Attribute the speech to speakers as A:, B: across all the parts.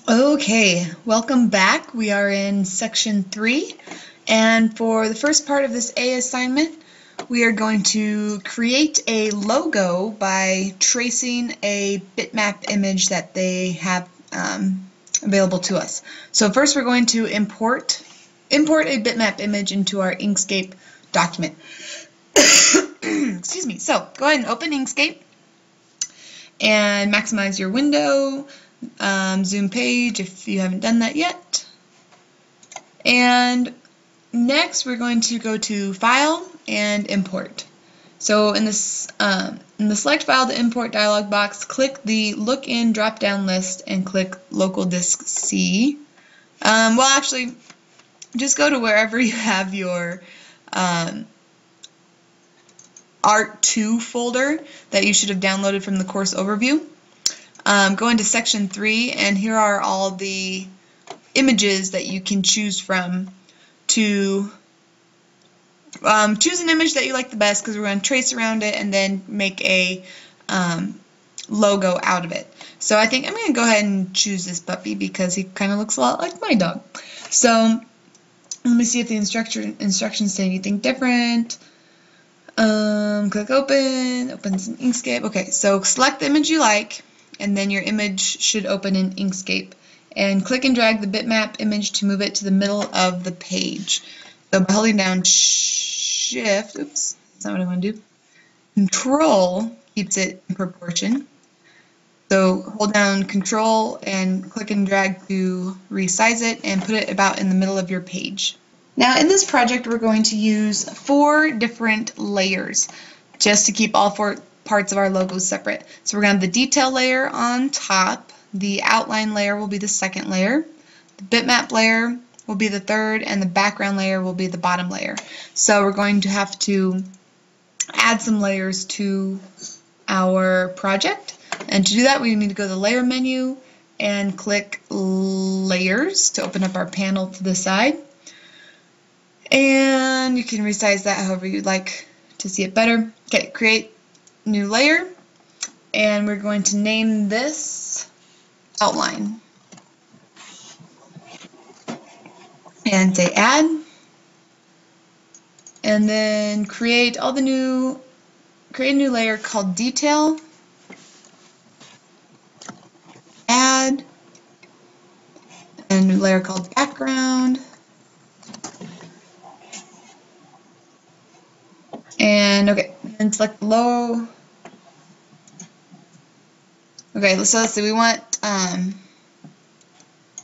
A: Okay, welcome back. We are in section 3, and for the first part of this A assignment, we are going to create a logo by tracing a bitmap image that they have available to us. So first we're going to import a bitmap image into our Inkscape document. Excuse me. So go ahead and open Inkscape and maximize your window. Zoom page if you haven't done that yet. And next we're going to go to File and Import. So in the Select File to Import dialog box, click the Look In drop-down list and click Local Disk C. Well, actually, just go to wherever you have your Art2 folder that you should have downloaded from the course overview. Go into section 3, and here are all the images that you can choose from to choose an image that you like the best, because we're going to trace around it and then make a logo out of it. So I think I'm going to go ahead and choose this puppy because he kind of looks a lot like my dog. So let me see if the instructions say anything different. Click open, opens in Inkscape. Okay, so select the image you like, and then your image should open in Inkscape. And click and drag the bitmap image to move it to the middle of the page. So by holding down Shift, oops, that's not what I want to do. Control keeps it in proportion. So hold down Control and click and drag to resize it and put it about in the middle of your page. Now in this project we're going to use 4 different layers just to keep all 4 parts of our logos separate. So we're going to have the detail layer on top, the outline layer will be the second layer, the bitmap layer will be the third, and the background layer will be the bottom layer. So we're going to have to add some layers to our project, and to do that we need to go to the layer menu and click layers to open up our panel to the side. And you can resize that however you'd like to see it better. Okay, create new layer, and we're going to name this outline and say add, and then create a new layer called detail, add, and a new layer called background, and okay, and select low. Okay, so let's see, we want to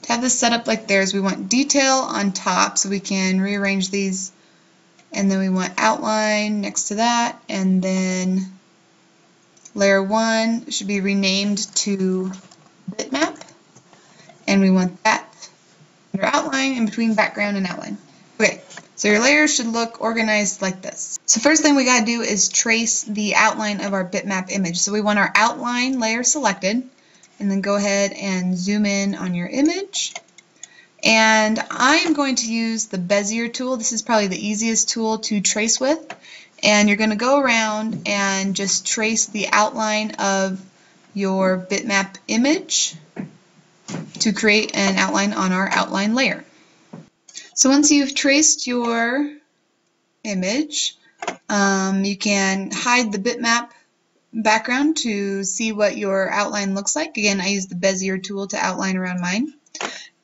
A: have this set up like theirs. We want detail on top, so we can rearrange these, and then we want outline next to that, and then layer 1 should be renamed to bitmap, and we want that under outline in between background and outline. Okay, so your layers should look organized like this. So first thing we got to do is trace the outline of our bitmap image. So we want our outline layer selected, and then go ahead and zoom in on your image. And I am going to use the Bezier tool. This is probably the easiest tool to trace with. And you're going to go around and just trace the outline of your bitmap image to create an outline on our outline layer. So once you've traced your image, you can hide the bitmap background to see what your outline looks like. Again, I use the Bezier tool to outline around mine.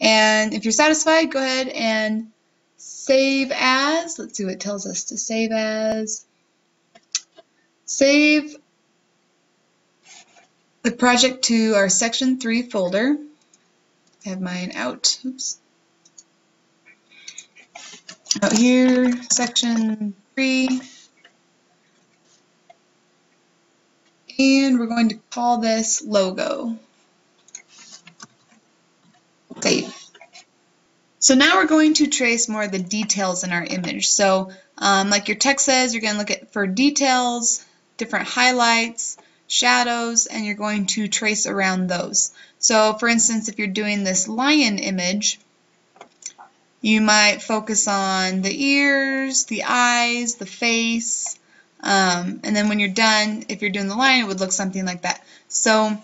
A: And if you're satisfied, go ahead and save as. Let's see what it tells us to save as. Save the project to our section 3 folder. I have mine out. Oops. Out here, section 3. And we're going to call this logo. Save. So now we're going to trace more of the details in our image. So like your text says, you're going to look for details, different highlights, shadows, and you're going to trace around those. So for instance, if you're doing this lion image, you might focus on the ears, the eyes, the face, and then when you're done, if you're doing the lion, it would look something like that. So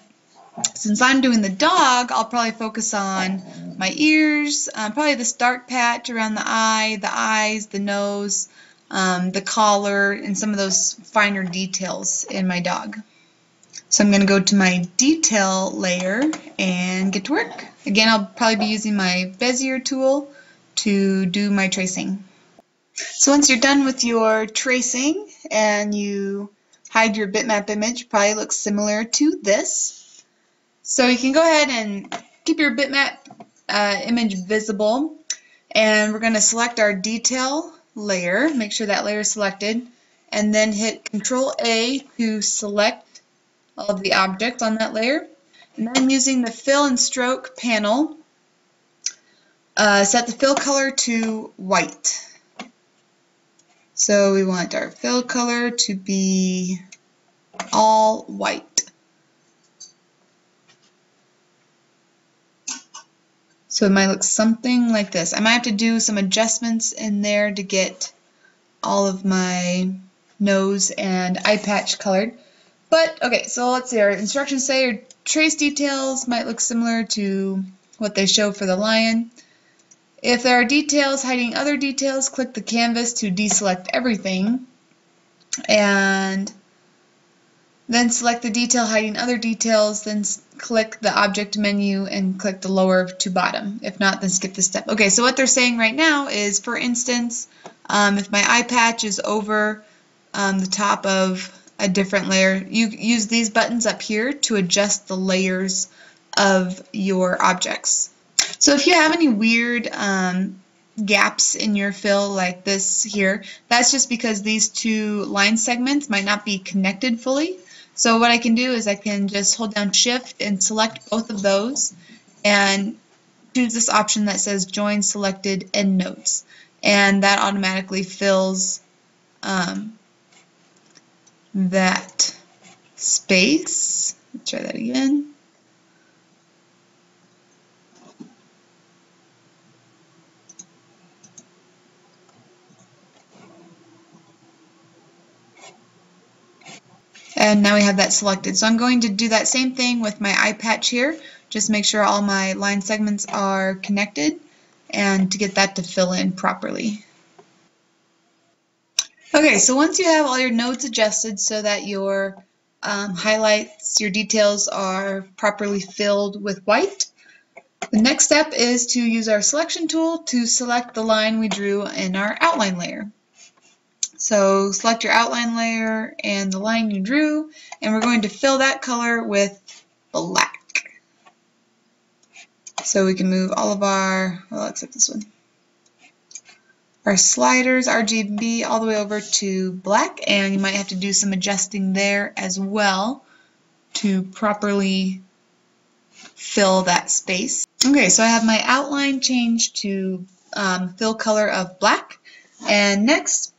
A: Since I'm doing the dog, I'll probably focus on my ears, probably this dark patch around the eye, the eyes, the nose, the collar, and some of those finer details in my dog. So I'm going to go to my detail layer and get to work. Again, I'll probably be using my Bezier tool to do my tracing. So once you're done with your tracing and you hide your bitmap image, it probably looks similar to this. So you can go ahead and keep your bitmap image visible, and we're going to select our detail layer, make sure that layer is selected, and then hit Control A to select all of the objects on that layer. And then using the fill and stroke panel, set the fill color to white. So we want our fill color to be all white. So it might look something like this. I might have to do some adjustments in there to get all of my nose and eye patch colored. But okay, so let's see. Our instructions say your trace details might look similar to what they show for the lion. If there are details hiding other details, click the canvas to deselect everything, and then select the detail hiding other details, then click the object menu and click the lower to bottom. If not, then skip this step. Okay, so what they're saying right now is, for instance, if my eye patch is over the top of a different layer, you use these buttons up here to adjust the layers of your objects. So if you have any weird gaps in your fill like this here, that's just because these two line segments might not be connected fully. So what I can do is I can just hold down Shift and select both of those and choose this option that says Join Selected Endnotes, and that automatically fills that space. Let's try that again. And now we have that selected. So I'm going to do that same thing with my eye patch here. Just make sure all my line segments are connected and to get that to fill in properly. Okay, so once you have all your nodes adjusted so that your highlights, your details are properly filled with white, the next step is to use our selection tool to select the line we drew in our outline layer. So select your outline layer and the line you drew, and we're going to fill that color with black. So we can move all of our, well, except this one, our sliders, RGB, all the way over to black, and you might have to do some adjusting there as well to properly fill that space. Okay, so I have my outline changed to fill color of black, and next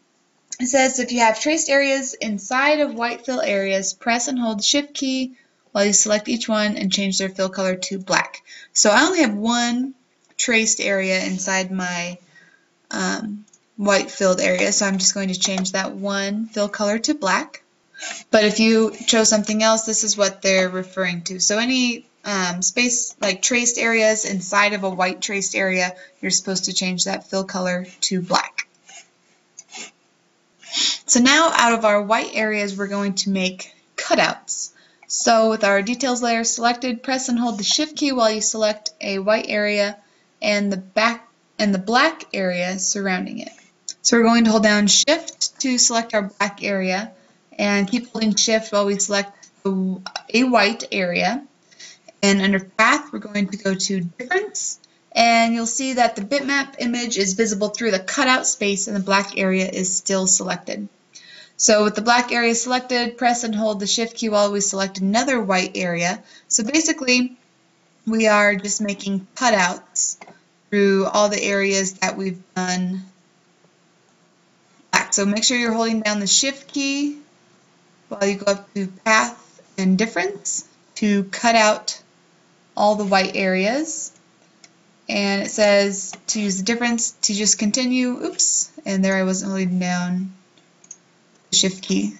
A: it says if you have traced areas inside of white fill areas, press and hold the Shift key while you select each one and change their fill color to black. So I only have one traced area inside my white filled area, so I'm just going to change that one fill color to black. But if you chose something else, this is what they're referring to. So any space like traced areas inside of a white traced area, you're supposed to change that fill color to black. So now out of our white areas, we're going to make cutouts. So with our details layer selected, press and hold the Shift key while you select a white area and the black area surrounding it. So we're going to hold down Shift to select our black area and keep holding Shift while we select a white area. And under Path, we're going to go to Difference, and you'll see that the bitmap image is visible through the cutout space and the black area is still selected. So with the black area selected, press and hold the Shift key while we select another white area. So basically, we are just making cutouts through all the areas that we've done black. So make sure you're holding down the Shift key while you go up to Path and Difference to cut out all the white areas. And it says to use the difference to just continue. Oops, and there I wasn't holding down the Shift key.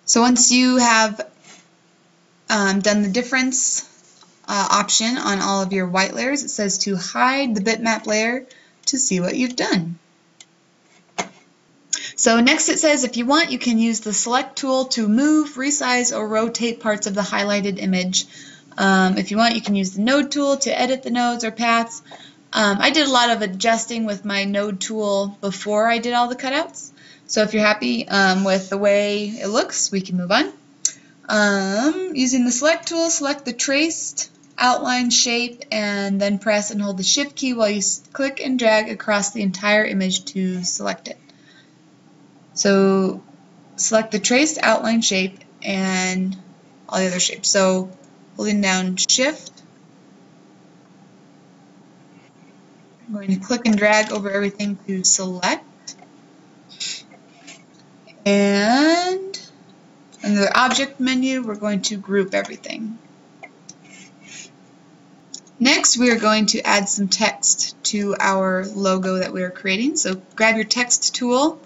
A: So once you have done the difference option on all of your white layers, it says to hide the bitmap layer to see what you've done. So next it says if you want, you can use the select tool to move, resize, or rotate parts of the highlighted image. If you want, you can use the node tool to edit the nodes or paths. I did a lot of adjusting with my node tool before I did all the cutouts. So if you're happy with the way it looks, we can move on. Using the select tool, select the traced outline shape and then press and hold the shift key while you click and drag across the entire image to select it. So select the traced outline shape and all the other shapes. So holding down shift, I'm going to click and drag over everything to select. And under the object menu, we're going to group everything. Next, we are going to add some text to our logo that we are creating. So grab your text tool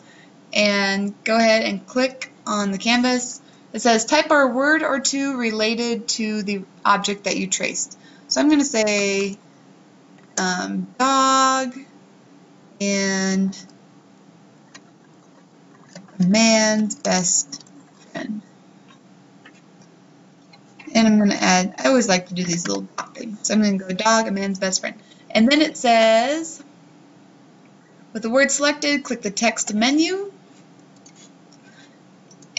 A: and go ahead and click on the canvas. It says type a word or two related to the object that you traced. So I'm going to say dog and man's best friend. And I'm going to add, I always like to do these little dot things. So I'm going to go dog, a man's best friend. And then it says, with the word selected, click the text menu.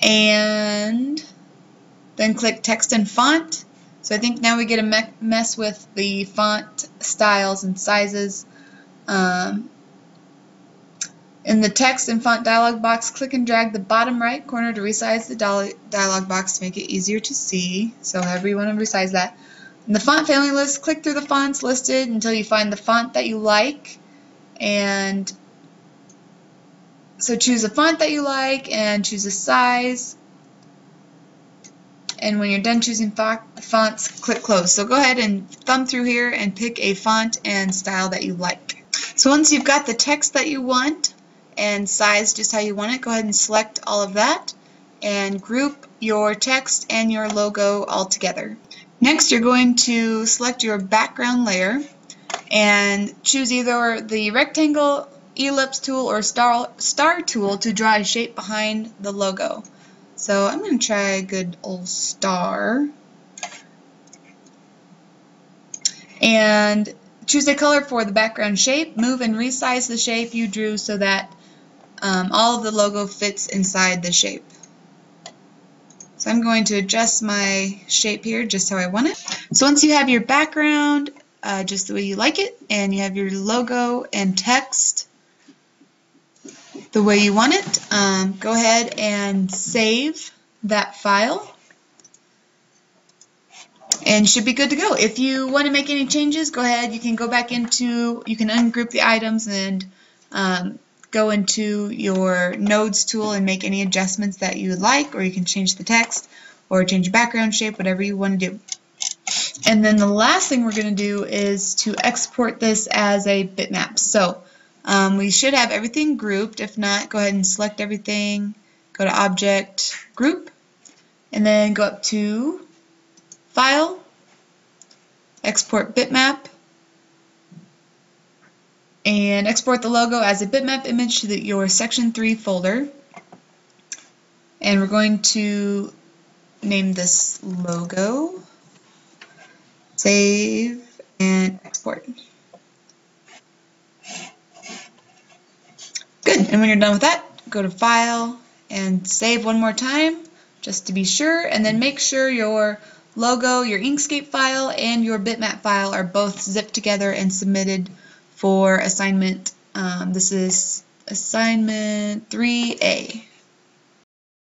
A: And then click text and font. So I think now we get a mess with the font styles and sizes. In the text and font dialog box, click and drag the bottom right corner to resize the dialog box to make it easier to see. So however you want to resize that. In the font family list, click through the fonts listed until you find the font that you like. And so choose a font that you like and choose a size. And when you're done choosing fonts, click close. So go ahead and thumb through here and pick a font and style that you like. So once you've got the text that you want and size just how you want it, go ahead and select all of that and group your text and your logo all together. Next, you're going to select your background layer and choose either the rectangle, ellipse tool, or star tool to draw a shape behind the logo. So I'm going to try a good old star. And choose a color for the background shape. Move and resize the shape you drew so that all of the logo fits inside the shape. So I'm going to adjust my shape here just how I want it. So once you have your background just the way you like it, and you have your logo and text the way you want it, go ahead and save that file. And should be good to go. If you want to make any changes, go ahead. You can go back into, you can ungroup the items and go into your nodes tool and make any adjustments that you would like, or you can change the text or change your background shape, whatever you want to do. And then the last thing we're going to do is to export this as a bitmap. So we should have everything grouped. If not, go ahead and select everything, go to Object, Group, and then go up to File, Export Bitmap, and export the logo as a bitmap image to your Section 3 folder. And we're going to name this logo, save, and export. Good, and when you're done with that, go to File and save one more time just to be sure, and then make sure your logo, your Inkscape file, and your bitmap file are both zipped together and submitted for assignment. This is assignment 3A.